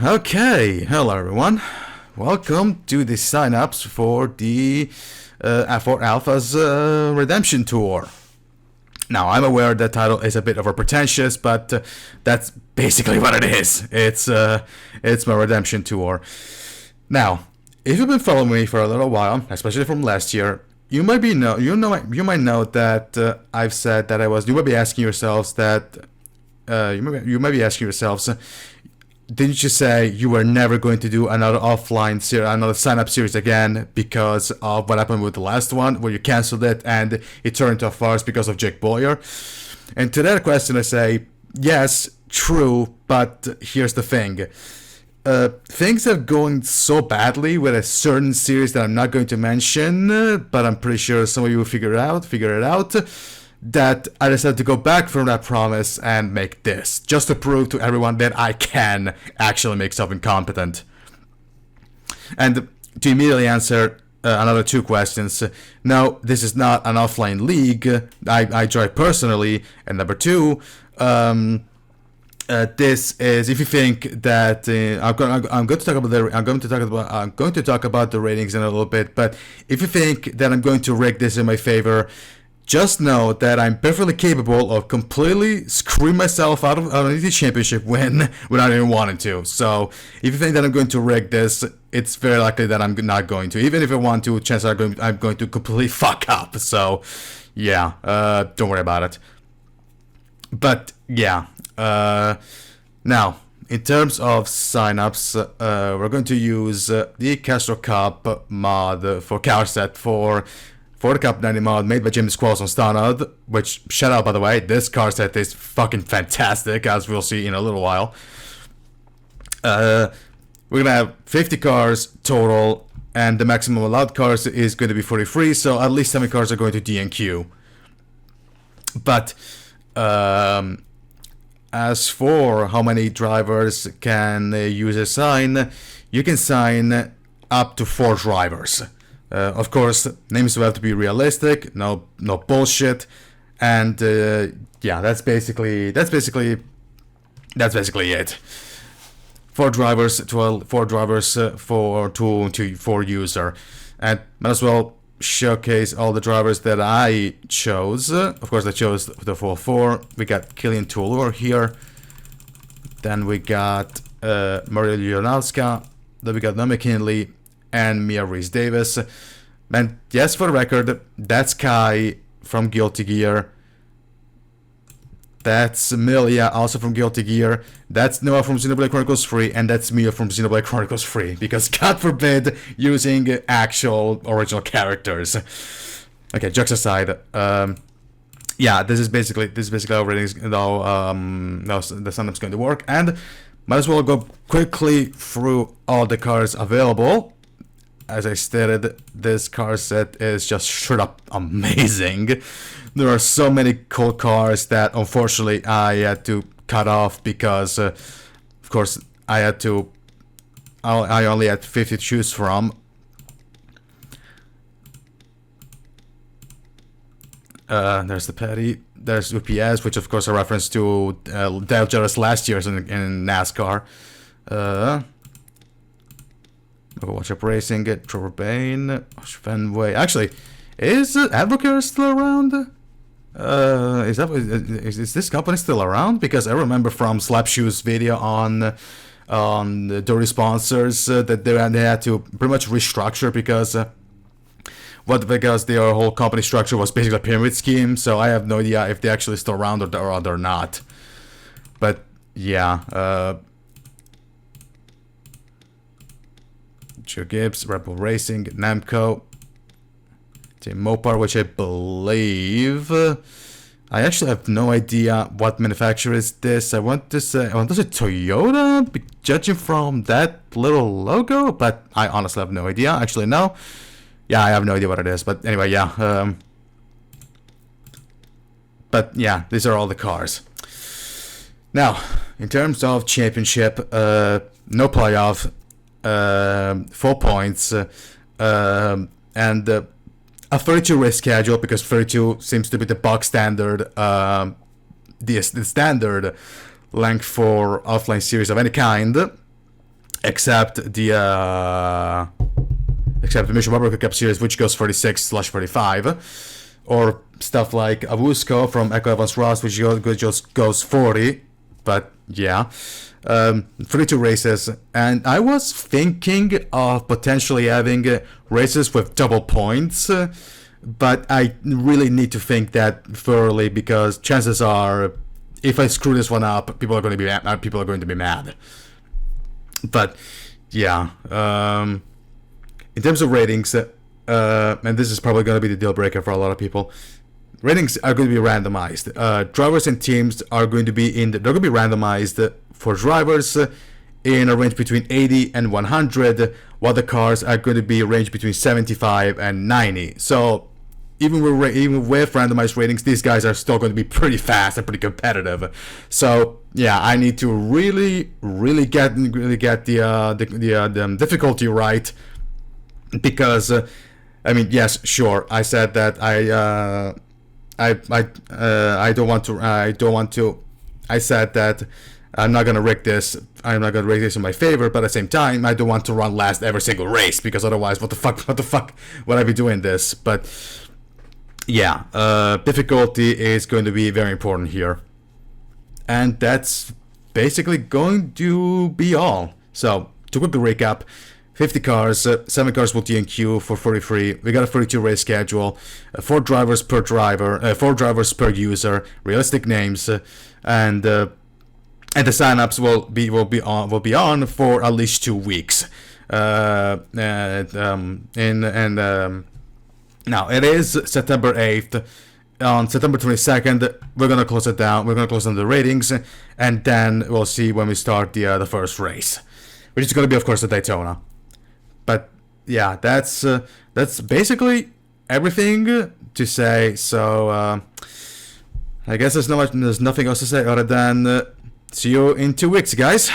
Okay, hello everyone. Welcome to the sign-ups for the for Alpha's Redemption Tour. Now, I'm aware that title is a bit over pretentious, but that's basically what it is. It's my Redemption Tour. Now, if you've been following me for a little while, especially from last year, you might know that I've said that I was. You might be asking yourselves that. You might be asking yourselves, didn't you say you were never going to do another offline series, another sign-up series again because of what happened with the last one, where you canceled it and it turned into a farce because of Jake Boyer? And to that question, I say, yes, true, but here's the thing. Things are going so badly with a certain series that I'm not going to mention, but I'm pretty sure some of you will figure it out, that I decided to go back from that promise and make this, just to prove to everyone that I can actually make something competent. And to immediately answer another two questions, no, this is not an offline league I join personally, and number two, this is, if you think that I'm going to talk about the ratings in a little bit, but if you think that I'm going to rig this in my favor, just know that I'm perfectly capable of completely screwing myself out of an ET championship win without even wanting to. So if you think that I'm going to rig this, it's very likely that I'm not going to. Even if I want to, chances are I'm going to completely fuck up. So yeah, don't worry about it. But yeah, now in terms of signups, we're going to use the Castro Cup mod for car set for the Cup 90 mod made by James Qualls on Starnod, which, shout out by the way, this car set is fucking fantastic, as we'll see in a little while. We're gonna have 50 cars total, and the maximum allowed cars is going to be 43, so at least 7 cars are going to DNQ. But as for how many drivers can use a sign, you can sign up to 4 drivers. Of course, names will have to be realistic, no bullshit, and yeah, that's basically it. 4 drivers, 4 drivers for user, and might as well showcase all the drivers that I chose. Of course, I chose the 4. We got Killian Toulor here, then we got Maria Leonalska, then we got Noah McKinley and Mia Reese-Davis. And yes, for the record, that's Kai from Guilty Gear. That's Milia, also from Guilty Gear. That's Noah from Xenoblade Chronicles 3, and that's Mia from Xenoblade Chronicles 3. Because God forbid using actual original characters. Okay, jokes aside. Yeah, this is basically how ratings, the sign-up's going to work, and might as well go quickly through all the cards available. As I stated, this car set is just straight up amazing. There are so many cool cars that unfortunately I had to cut off because, of course, I only had 50 to choose from. There's the Petty. There's UPS, which of course a reference to Dale Jarrett's last year's in NASCAR. Watch Up Racing, Trevor Bayne, Fenway. Actually, is Advocate still around? Is this company still around? Because I remember from Slapshoe's video on the Dirty Sponsors that they had to pretty much restructure because their whole company structure was basically a pyramid scheme. So I have no idea if they're actually still around or not. But yeah. Joe Gibbs, Red Bull Racing, Namco, Team Mopar, which I believe. I actually have no idea what manufacturer is this. I want to say Toyota, judging from that little logo, but I honestly have no idea. Actually, no. Yeah, I have no idea what it is, but anyway, yeah. But yeah, these are all the cars. Now, in terms of championship, no playoff. 4 points, and a 32 race schedule, because 32 seems to be the box standard, the standard length for offline series of any kind. except the Mission Barclay Cup Series, which goes 46/45, or stuff like Avusco from Echo Evans Ross, which just goes 40. But yeah, 32 races, and I was thinking of potentially having races with double points, but I really need to think that thoroughly, because chances are, if I screw this one up, people are going to be mad. But yeah, in terms of ratings, and this is probably going to be the deal breaker for a lot of people, ratings are going to be randomized. Drivers and teams are going to be they're going to be randomized for drivers in a range between 80 and 100, while the cars are going to be ranged between 75 and 90. So even with randomized ratings, these guys are still going to be pretty fast and pretty competitive. So yeah, I need to really get the difficulty right, because I mean, yes, sure, I said that I don't want to. I said that I'm not gonna rig this. I'm not gonna rig this in my favor, but at the same time, I don't want to run last every single race, because otherwise, what the fuck would I be doing this? But yeah, difficulty is going to be very important here, and that's basically going to be all. So to quickly recap. 50 cars, 7 cars will TNQ for 43. We got a 32 race schedule, 4 drivers per driver, 4 drivers per user, realistic names, and the signups will be on for at least 2 weeks. Now it is September 8th. On September 22nd, we're gonna close it down. We're gonna close down the ratings, and then we'll see when we start the first race, which is gonna be, of course, the Daytona. But yeah, that's basically everything to say. So I guess there's nothing else to say other than see you in 2 weeks, guys.